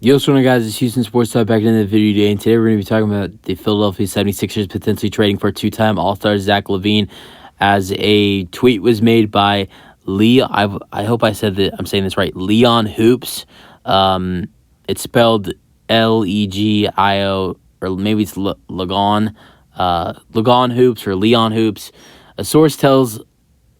Yo, what's going on, guys? It's Houston Sports Talk back in the video today, and today we're going to be talking about the Philadelphia 76ers potentially trading for two-time All-Star Zach LaVine, as a tweet was made by I hope I said that I'm saying this right, Leon Hoops. It's spelled Legio, or maybe it's Lagon Hoops or Leon Hoops. A source tells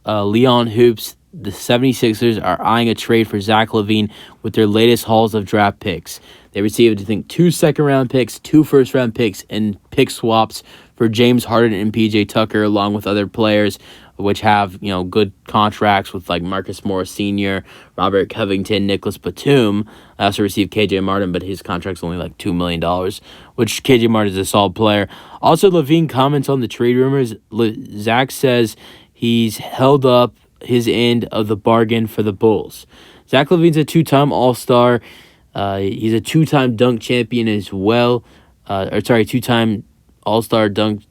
Leon Hoops the 76ers are eyeing a trade for Zach LaVine with their latest hauls of draft picks. They received, I think, 2 second-round picks, 2 first-round picks, and pick swaps for James Harden and P.J. Tucker, along with other players, which have, good contracts with, like, Marcus Morris Sr., Robert Covington, Nicholas Batum. I also received K.J. Martin, but his contract's only, like, $2 million, which K.J. Martin is a solid player. Also, LaVine comments on the trade rumors. Zach says he's held up his end of the bargain for the Bulls. Zach LaVine's a 2-time All-Star. He's a 2-time dunk champion as well. 2-time All-Star dunk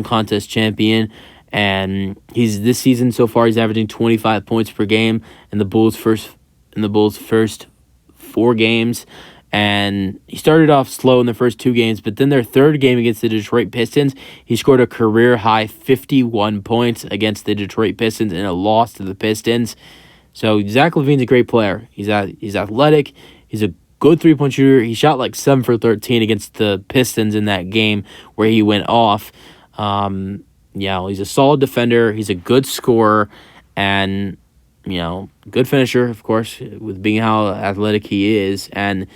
contest champion. And this season so far he's averaging 25 points per game in the Bulls' first 4 games. And he started off slow in the first 2 games, but then their third game against the Detroit Pistons, he scored a career-high 51 points against the Detroit Pistons in a loss to the Pistons. So Zach LaVine's a great player. He's athletic. He's a good three-point shooter. He shot like 7 for 13 against the Pistons in that game where he went off. He's a solid defender. He's a good scorer and, good finisher, of course, with being how athletic he is. And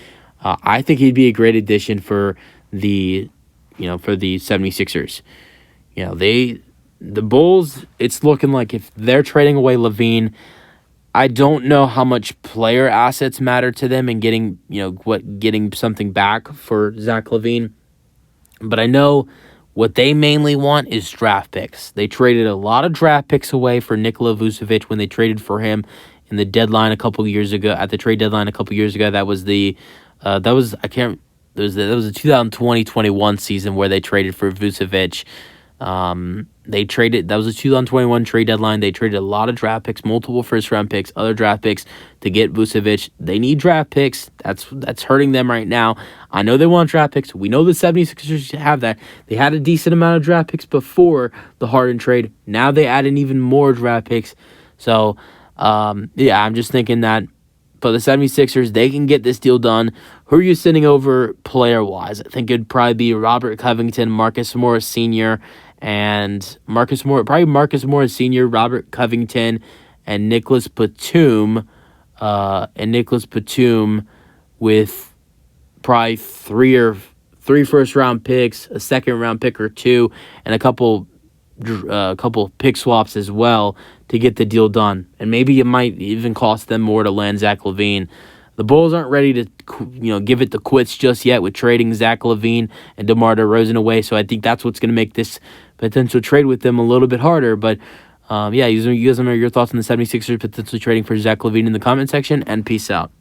I think he'd be a great addition for the 76ers. The Bulls, it's looking like if they're trading away LaVine, I don't know how much player assets matter to them and getting something back for Zach LaVine. But I know what they mainly want is draft picks. They traded a lot of draft picks away for Nikola Vucevic when they traded for him in the deadline a couple years ago. At the trade deadline a couple years ago, that was the 2020-21 season where they traded for Vucevic. That was a 2021 trade deadline. They traded a lot of draft picks, multiple first-round picks, other draft picks to get Vucevic. They need draft picks. That's hurting them right now. I know they want draft picks. We know the 76ers have that. They had a decent amount of draft picks before the Harden trade. Now they add in even more draft picks. So, I'm just thinking that for the 76ers, they can get this deal done. Who are you sending over player-wise? I think it'd probably be Robert Covington, Marcus Morris Sr., and Marcus Morris Sr., Robert Covington, and Nicholas Batum. With probably three first-round picks, a second-round pick or 2, and a couple pick swaps as well to get the deal done. And maybe it might even cost them more to land Zach LaVine. The Bulls aren't ready to, give it the quits just yet with trading Zach LaVine and DeMar DeRozan away. So I think that's what's going to make this potential trade with them a little bit harder. But, you guys know your thoughts on the 76ers potentially trading for Zach LaVine in the comment section, and peace out.